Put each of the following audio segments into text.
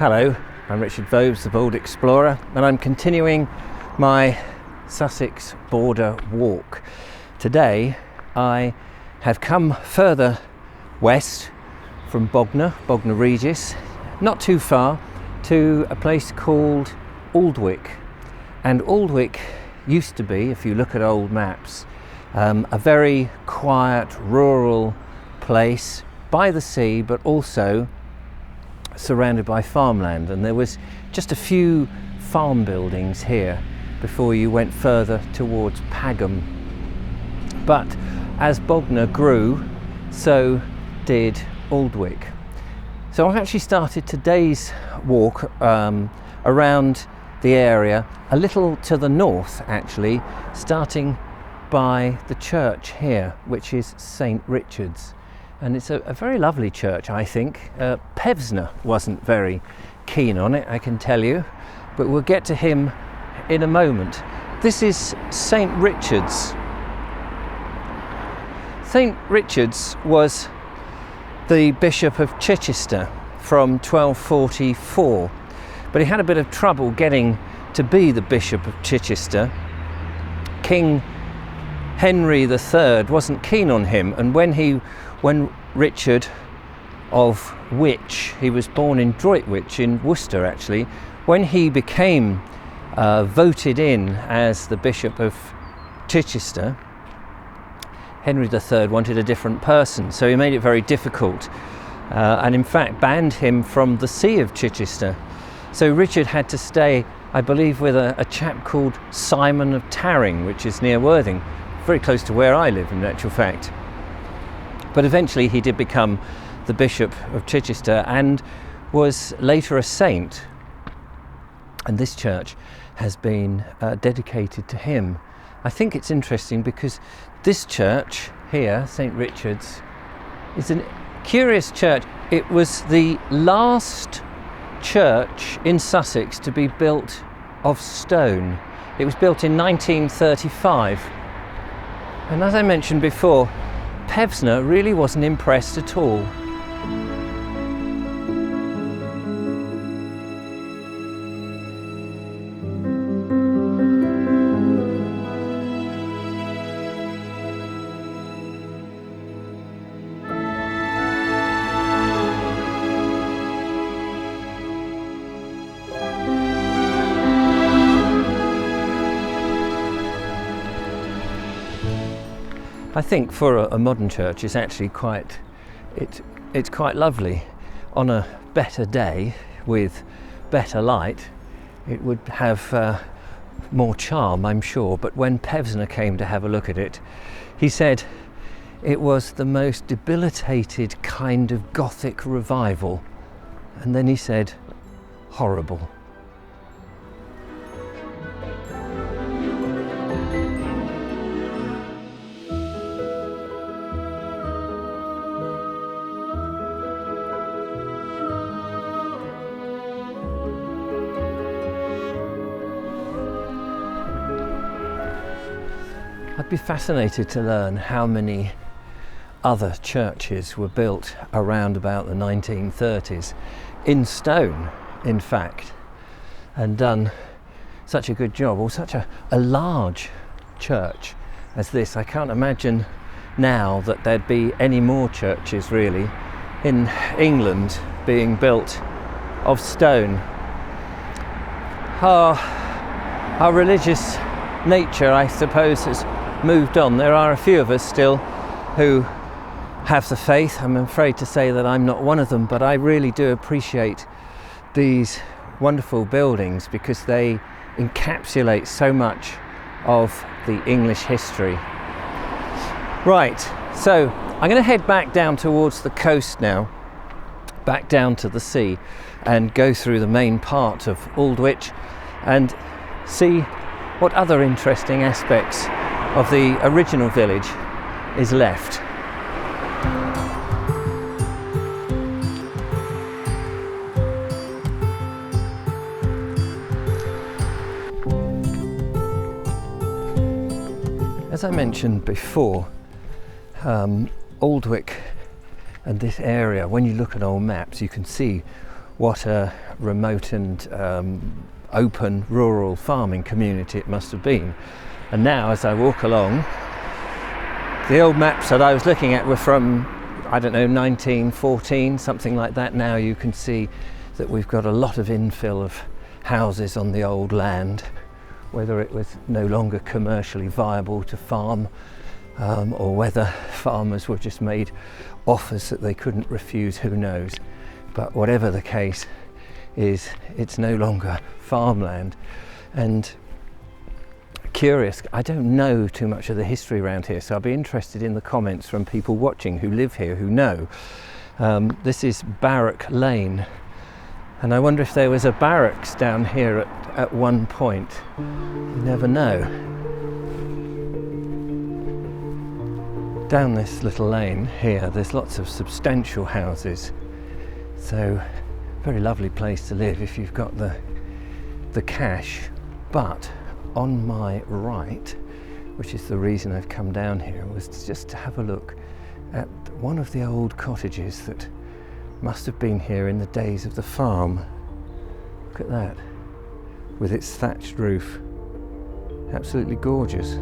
Hello, I'm Richard Vobes, the Bold Explorer, and I'm continuing my Sussex Border Walk. Today I have come further west from Bognor Regis, not too far, to a place called Aldwick. And Aldwick used to be, if you look at old maps, a very quiet rural place by the sea, but also surrounded by farmland, and there was just a few farm buildings here before you went further towards Pagham. But as Bognor grew, so did Aldwick. So I've actually started today's walk around the area a little to the north, actually, starting by the church here, which is St. Richard's. And it's a very lovely church, I think. Pevsner wasn't very keen on it, I can tell you, but we'll get to him in a moment. This is St. Richard's. St. Richard's was the Bishop of Chichester from 1244, but he had a bit of trouble getting to be the Bishop of Chichester. King Henry III wasn't keen on him, and when Richard of Witch, he was born in Droitwich in Worcester actually, when he became voted in as the Bishop of Chichester, Henry III wanted a different person, so he made it very difficult and in fact banned him from the See of Chichester. So Richard had to stay, I believe, with a chap called Simon of Tarring, which is near Worthing, very close to where I live in actual fact. But eventually he did become the Bishop of Chichester and was later a saint. And this church has been dedicated to him. I think it's interesting because this church here, St. Richard's, is a curious church. It was the last church in Sussex to be built of stone. It was built in 1935. And as I mentioned before, Pevsner really wasn't impressed at all. I think for a modern church it's actually quite lovely. On a better day with better light it would have more charm, I'm sure, but when Pevsner came to have a look at it, he said it was the most debilitated kind of Gothic revival, and then he said horrible. I'd be fascinated to learn how many other churches were built around about the 1930s, in stone in fact, and done such a good job, or such a large church as this. I can't imagine now that there'd be any more churches really in England being built of stone. Our religious nature, I suppose, has moved on. There are a few of us still who have the faith. I'm afraid to say that I'm not one of them, but I really do appreciate these wonderful buildings because they encapsulate so much of the English history. Right, so I'm going to head back down towards the coast now, back down to the sea, and go through the main part of Aldwych and see what other interesting aspects of the original village is left. As I mentioned before, Aldwych and this area, when you look at old maps, you can see what a remote and open rural farming community it must have been. And now as I walk along, the old maps that I was looking at were from, I don't know, 1914, something like that. Now you can see that we've got a lot of infill of houses on the old land, whether it was no longer commercially viable to farm, or whether farmers were just made offers that they couldn't refuse, who knows. But whatever the case is, it's no longer farmland. And curious, I don't know too much of the history around here, so I'll be interested in the comments from people watching who live here, who know. This is Barrack Lane, and I wonder if there was a barracks down here at one point. You never know. Down this little lane here, there's lots of substantial houses, so very lovely place to live if you've got the cash. But on my right, which is the reason I've come down here, was just to have a look at one of the old cottages that must have been here in the days of the farm. Look at that, with its thatched roof. Absolutely gorgeous.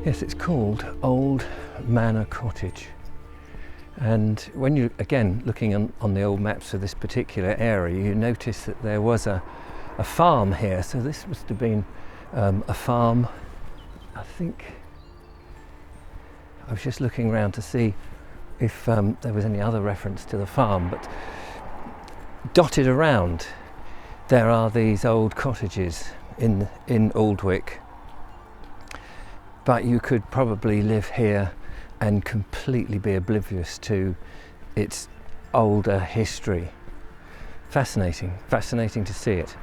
Yes, it's called Old Manor Cottage, and when you, again, looking on the old maps of this particular area, you notice that there was a farm here, so this must have been a farm. I think I was just looking around to see if there was any other reference to the farm, but dotted around there are these old cottages in Aldwick. But you could probably live here and completely be oblivious to its older history. Fascinating to see it.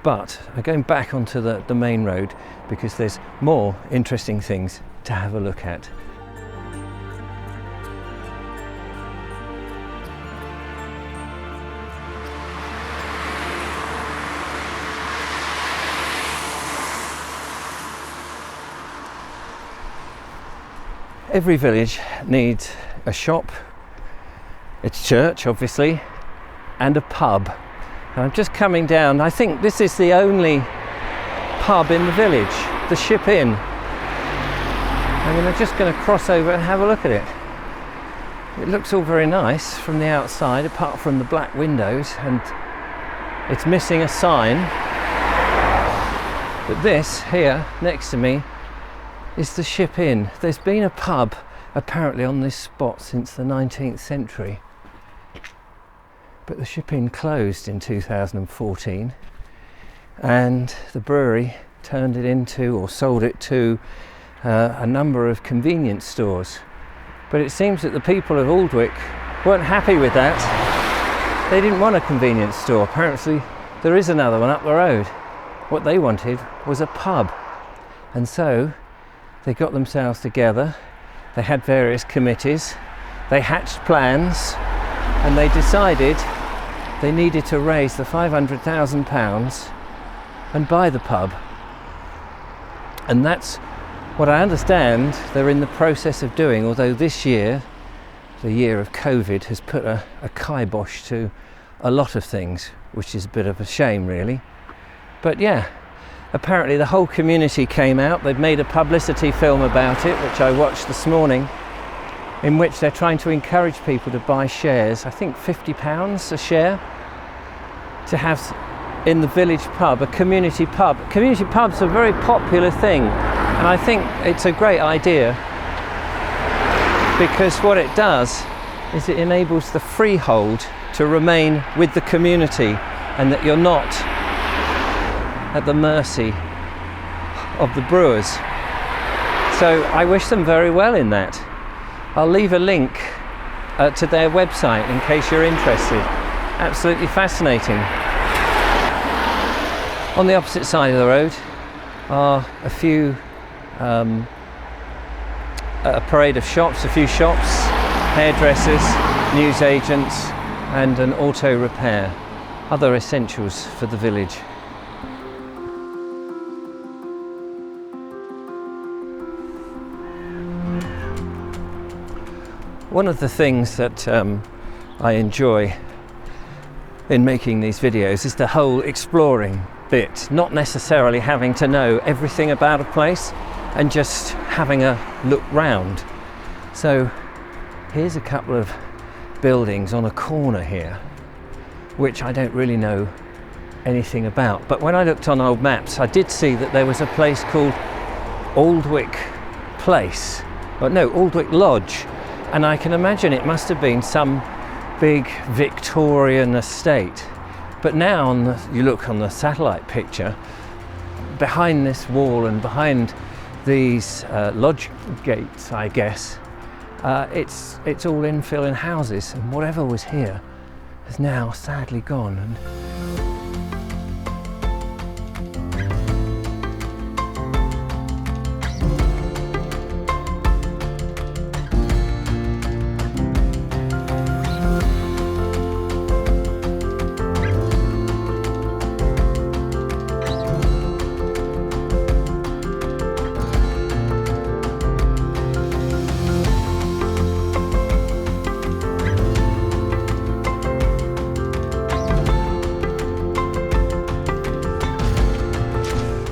But I'm going back onto the main road because there's more interesting things to have a look at. Every village needs a shop, its church obviously, and a pub. And I'm just coming down, I think this is the only pub in the village, the Ship Inn. I'm just going to cross over and have a look at it. It looks all very nice from the outside, apart from the black windows, and it's missing a sign. But this here next to me is the Ship Inn. There's been a pub apparently on this spot since the 19th century, but the Ship Inn closed in 2014 and the brewery turned it into, or sold it to, a number of convenience stores. But it seems that the people of Aldwick weren't happy with that. They didn't want a convenience store. Apparently there is another one up the road. What they wanted was a pub, and so they got themselves together, they had various committees, they hatched plans, and they decided they needed to raise the £500,000 and buy the pub. And that's what I understand they're in the process of doing, although this year, the year of COVID, has put a kibosh to a lot of things, which is a bit of a shame really. But yeah, apparently the whole community came out. They've made a publicity film about it, which I watched this morning, in which they're trying to encourage people to buy shares, I think £50 a share, to have in the village pub, a community pub. Community pubs are a very popular thing, and I think it's a great idea because what it does is it enables the freehold to remain with the community, and that you're not at the mercy of the brewers. So I wish them very well in that. I'll leave a link to their website in case you're interested. Absolutely fascinating. On the opposite side of the road are a few a parade of shops, a few shops, hairdressers, newsagents and an auto repair. Other essentials for the village. One of the things that I enjoy in making these videos is the whole exploring bit, not necessarily having to know everything about a place and just having a look round. So here's a couple of buildings on a corner here which I don't really know anything about, but when I looked on old maps I did see that there was a place called Aldwick Place, or no, Aldwick Lodge, and I can imagine it must have been some big Victorian estate. But now you look on the satellite picture, behind this wall and behind these lodge gates, I guess, it's all infill in houses, and whatever was here has now sadly gone. And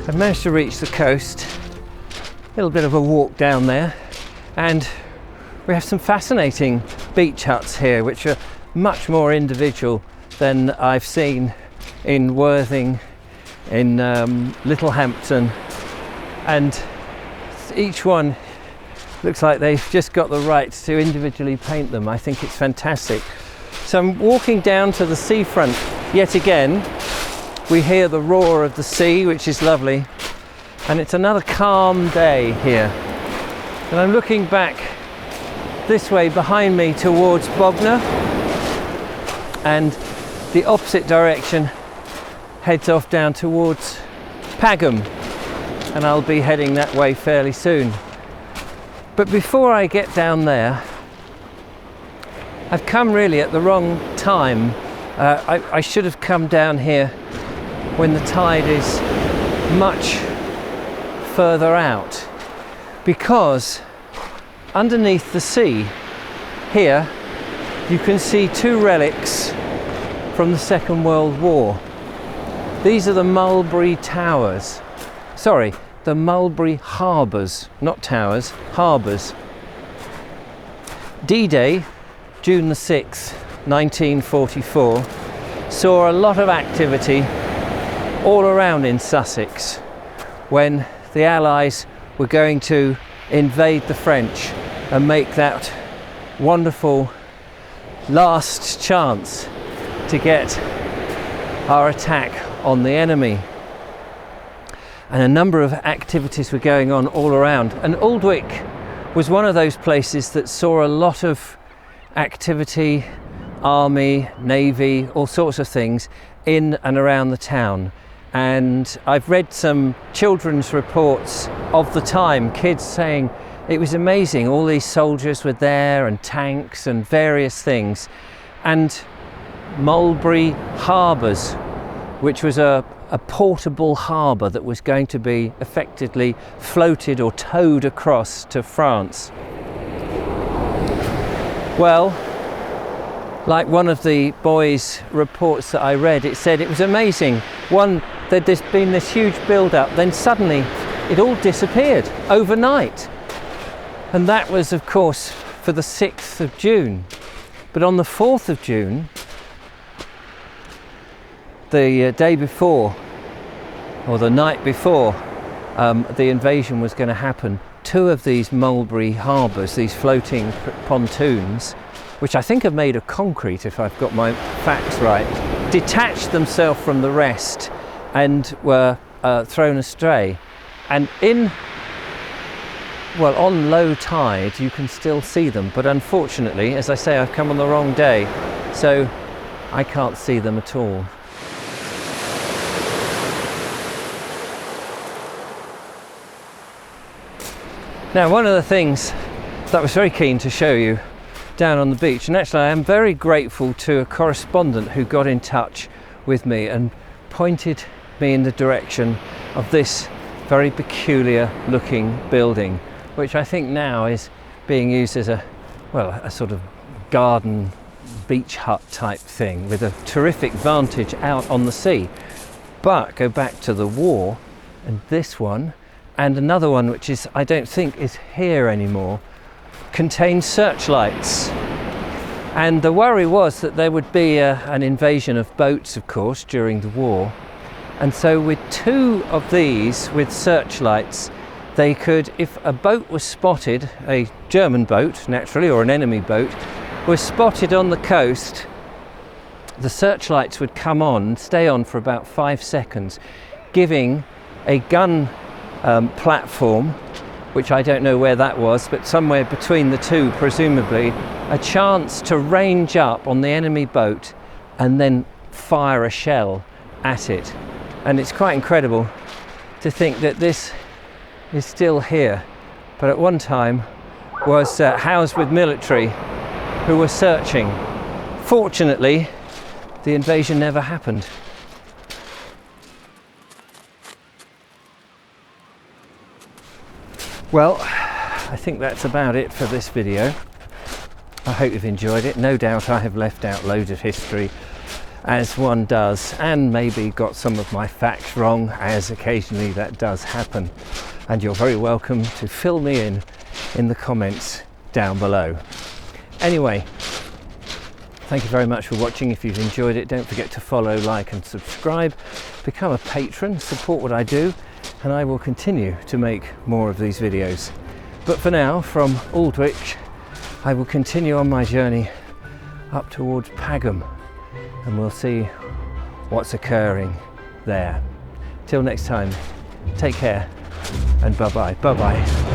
I've managed to reach the coast, a little bit of a walk down there, and we have some fascinating beach huts here which are much more individual than I've seen in Worthing, in Littlehampton, and each one looks like they've just got the right to individually paint them. I think it's fantastic. So I'm walking down to the seafront yet again. We hear the roar of the sea, which is lovely, and it's another calm day here. And I'm looking back this way behind me towards Bognor, and the opposite direction heads off down towards Pagham, and I'll be heading that way fairly soon. But before I get down there, I've come really at the wrong time. I should have come down here when the tide is much further out, because underneath the sea here you can see two relics from the Second World War. These are the Mulberry Towers, sorry, the Mulberry Harbours, not towers, harbours. D-Day, June the 6th, 1944, saw a lot of activity all around in Sussex when the Allies were going to invade the French and make that wonderful last chance to get our attack on the enemy. And a number of activities were going on all around, and Aldwick was one of those places that saw a lot of activity, army, navy, all sorts of things in and around the town. And I've read some children's reports of the time, kids saying it was amazing, all these soldiers were there and tanks and various things. And Mulberry Harbours, which was a portable harbour that was going to be effectively floated or towed across to France. Well, like one of the boys' reports that I read, it said it was amazing. One, that there's been this huge build-up, then suddenly it all disappeared overnight. And that was, of course, for the 6th of June. But on the 4th of June, the day before, or the night before the invasion was going to happen, two of these Mulberry Harbours, these floating pontoons, which I think are made of concrete if I've got my facts right, detached themselves from the rest and were thrown astray. And on low tide you can still see them, but unfortunately, as I say, I've come on the wrong day, so I can't see them at all. Now, one of the things that I was very keen to show you down on the beach. And actually I am very grateful to a correspondent who got in touch with me and pointed me in the direction of this very peculiar looking building, which I think now is being used as a sort of garden beach hut type thing with a terrific vantage out on the sea. But go back to the war, and this one and another one which is, I don't think is here anymore, contained searchlights. And the worry was that there would be an invasion of boats, of course, during the war. And so with two of these with searchlights, they could, if a boat was spotted, a German boat naturally, or an enemy boat, was spotted on the coast, the searchlights would come on and stay on for about 5 seconds, giving a gun platform, which I don't know where that was, but somewhere between the two presumably, a chance to range up on the enemy boat and then fire a shell at it. And it's quite incredible to think that this is still here, but at one time was housed with military who were searching. Fortunately, the invasion never happened. Well, I think that's about it for this video. I hope you've enjoyed it. No doubt I have left out loads of history, as one does, and maybe got some of my facts wrong, as occasionally that does happen. And you're very welcome to fill me in the comments down below. Anyway, thank you very much for watching. If you've enjoyed it, don't forget to follow, like and subscribe. Become a patron, support what I do, and I will continue to make more of these videos. But for now, from Aldwick, I will continue on my journey up towards Pagham, and we'll see what's occurring there. Till next time, take care and bye-bye. Bye-bye.